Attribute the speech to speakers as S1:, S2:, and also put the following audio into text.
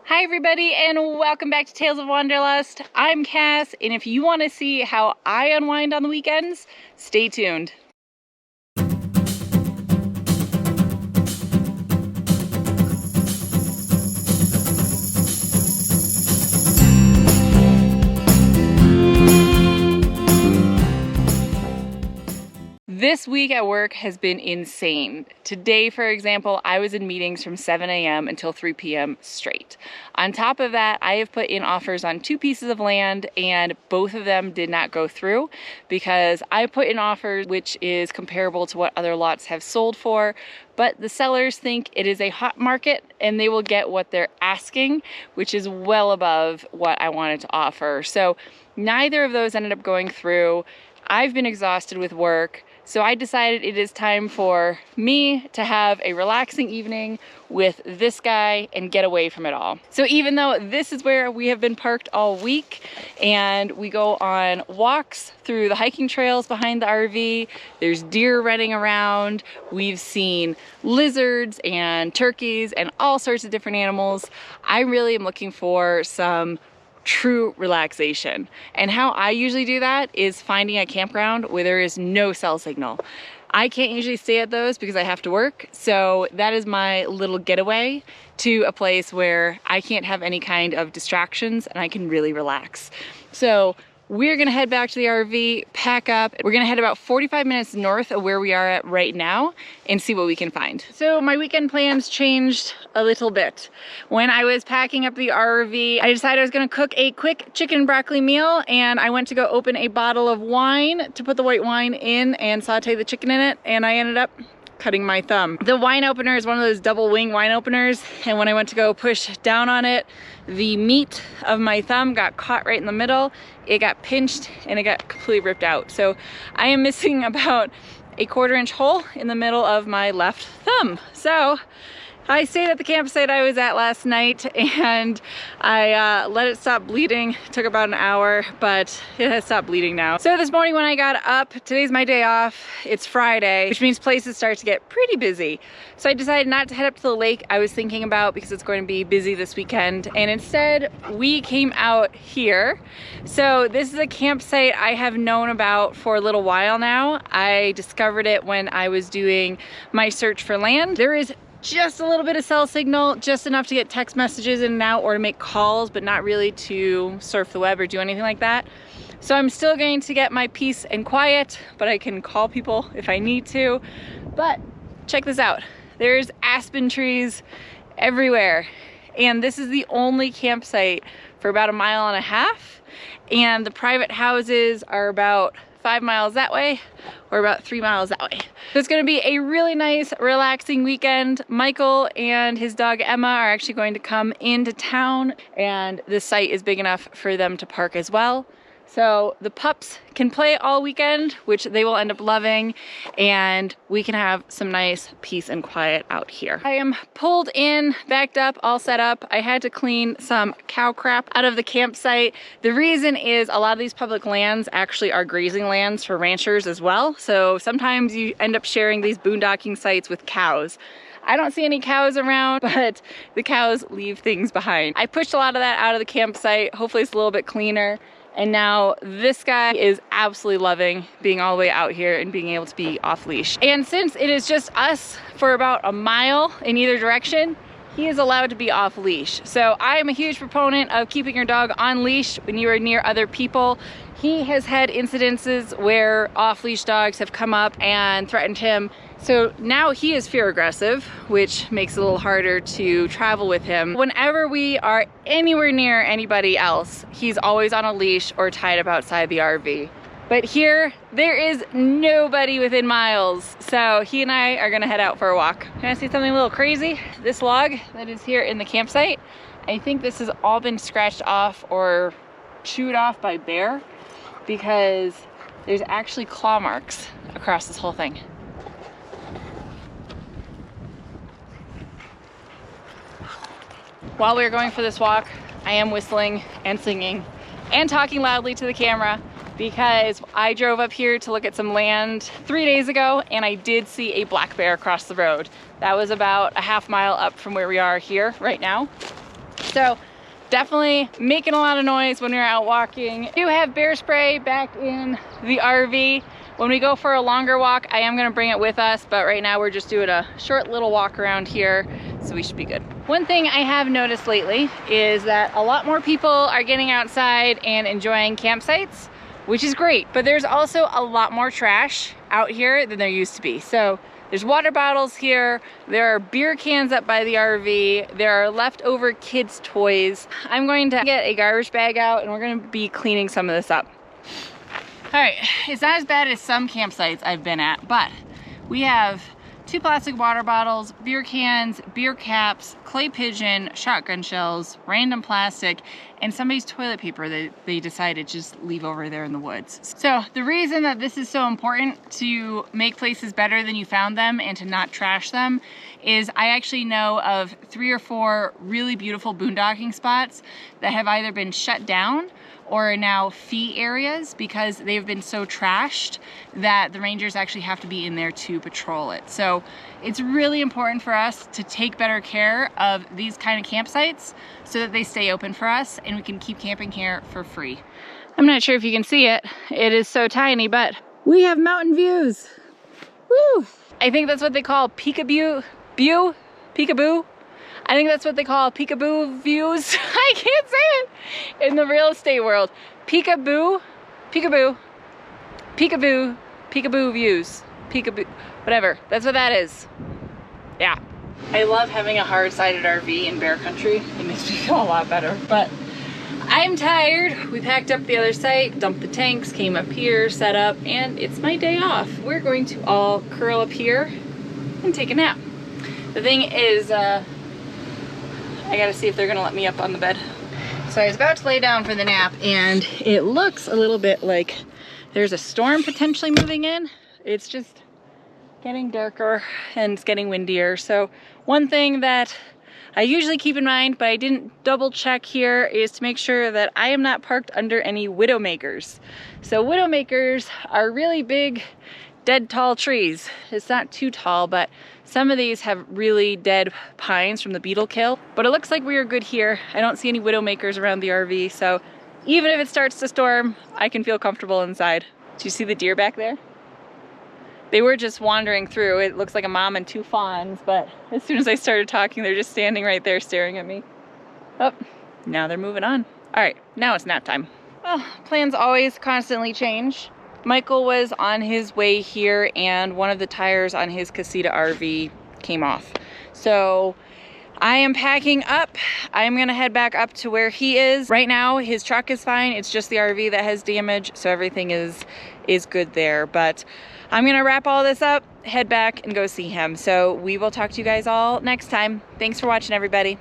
S1: Hi everybody and welcome back to Tales of Wanderlust. I'm Cass, and if you want to see how I unwind on the weekends, stay tuned. This week at work has been insane. Today, for example, I was in meetings from 7 a.m. until 3 p.m. straight. On top of that, I have put in offers on 2 pieces of land and both of them did not go through because I put in offers which is comparable to what other lots have sold for, but the sellers think it is a hot market and they will get what they're asking, which is well above what I wanted to offer. So neither of those ended up going through. I've been exhausted with work. So I decided it is time for me to have a relaxing evening with this guy and get away from it all. So even though this is where we have been parked all week and we go on walks through the hiking trails behind the RV, there's deer running around, we've seen lizards and turkeys and all sorts of different animals, I really am looking for some true relaxation. And how I usually do that is finding a campground where there is no cell signal. I can't usually stay at those because I have to work, so that is my little getaway to a place where I can't have any kind of distractions and I can really relax. So we're gonna head back to the RV, pack up. We're gonna head about 45 minutes north of where we are at right now and see what we can find. So my weekend plans changed a little bit. When I was packing up the RV, I decided I was gonna cook a quick chicken broccoli meal, and I went to go open a bottle of wine to put the white wine in and saute the chicken in it, and I ended up cutting my thumb. The wine opener is one of those double wing wine openers, and when I went to go push down on it, the meat of my thumb got caught right in the middle. It got pinched and it got completely ripped out. So I am missing about a 1/4 inch hole in the middle of my left thumb. So I stayed at the campsite I was at last night and I let it stop bleeding. It took about an hour, but it has stopped bleeding now. So this morning when I got up, today's my day off, it's Friday, which means places start to get pretty busy. So I decided not to head up to the lake I was thinking about because it's going to be busy this weekend, and instead we came out here. So this is a campsite I have known about for a little while now. I discovered it when I was doing my search for land. There is just a little bit of cell signal, just enough to get text messages in and out or to make calls, but not really to surf the web or do anything like that. So I'm still going to get my peace and quiet, but I can call people if I need to. But check this out. There's aspen trees everywhere. And this is the only campsite for about 1.5 miles. And the private houses are about 5 miles that way or about 3 miles that way. So it's gonna be a really nice, relaxing weekend. Michael and his dog Emma are actually going to come into town, and this site is big enough for them to park as well. So the pups can play all weekend, which they will end up loving, and we can have some nice peace and quiet out here. I am pulled in, backed up, all set up. I had to clean some cow crap out of the campsite. The reason is a lot of these public lands actually are grazing lands for ranchers as well. So sometimes you end up sharing these boondocking sites with cows. I don't see any cows around, but the cows leave things behind. I pushed a lot of that out of the campsite. Hopefully it's a little bit cleaner. And now this guy is absolutely loving being all the way out here and being able to be off leash. And since it is just us for about 1 mile in either direction, he is allowed to be off leash. So I am a huge proponent of keeping your dog on leash when you are near other people. He has had incidences where off leash dogs have come up and threatened him. So now he is fear aggressive, which makes it a little harder to travel with him. Whenever we are anywhere near anybody else, he's always on a leash or tied up outside the RV. But here, there is nobody within miles. So he and I are gonna head out for a walk. Can I see something a little crazy? This log that is here in the campsite, I think this has all been scratched off or chewed off by bear because there's actually claw marks across this whole thing. While we were going for this walk, I am whistling and singing and talking loudly to the camera because I drove up here to look at some land 3 days ago and I did see a black bear across the road. That was about a 1/2 mile up from where we are here right now. So definitely making a lot of noise when we're out walking. We do have bear spray back in the RV. When we go for a longer walk, I am gonna bring it with us, but right now we're just doing a short little walk around here, so we should be good. One thing I have noticed lately is that a lot more people are getting outside and enjoying campsites, which is great, but there's also a lot more trash out here than there used to be. So there's water bottles here, there are beer cans up by the RV, there are leftover kids' toys. I'm going to get a garbage bag out and we're gonna be cleaning some of this up. All right, it's not as bad as some campsites I've been at, but we have 2 plastic water bottles, beer cans, beer caps, clay pigeon, shotgun shells, random plastic, and somebody's toilet paper that they decided to just leave over there in the woods. So the reason that this is so important to make places better than you found them and to not trash them is I actually know of 3 or 4 really beautiful boondocking spots that have either been shut down or are now fee areas because they've been so trashed that the rangers actually have to be in there to patrol it. So it's really important for us to take better care of these kind of campsites so that they stay open for us and we can keep camping here for free. I'm not sure if you can see it. It is so tiny, but we have mountain views. Woo! I think that's what they call peekaboo, peekaboo. I think that's what they call peekaboo views. I can't say it in the real estate world. Peekaboo, peekaboo, peekaboo, peekaboo views. Peekaboo, whatever. That's what that is. Yeah. I love having a hard-sided RV in bear country. It makes me feel a lot better, but I'm tired. We packed up the other site, dumped the tanks, came up here, set up, and it's my day off. We're going to all curl up here and take a nap. The thing is, I gotta see if they're gonna let me up on the bed. So I was about to lay down for the nap and it looks a little bit like there's a storm potentially moving in. It's just getting darker and it's getting windier. So one thing that I usually keep in mind, but I didn't double check here, is to make sure that I am not parked under any widowmakers. So widowmakers are really big, dead tall trees. It's not too tall, but some of these have really dead pines from the beetle kill. But it looks like we are good here. I don't see any widowmakers around the RV, so even if it starts to storm, I can feel comfortable inside. Do you see the deer back there? They were just wandering through. It looks like a mom and 2 fawns, but as soon as I started talking, they're just standing right there staring at me. Oh, now they're moving on. All right, now it's nap time. Well, plans always constantly change. Michael was on his way here and one of the tires on his Casita RV came off. So I am packing up. I'm gonna head back up to where he is. Right now, his truck is fine. It's just the RV that has damage, so everything is good there. But I'm gonna wrap all this up, head back and go see him. So we will talk to you guys all next time. Thanks for watching, everybody.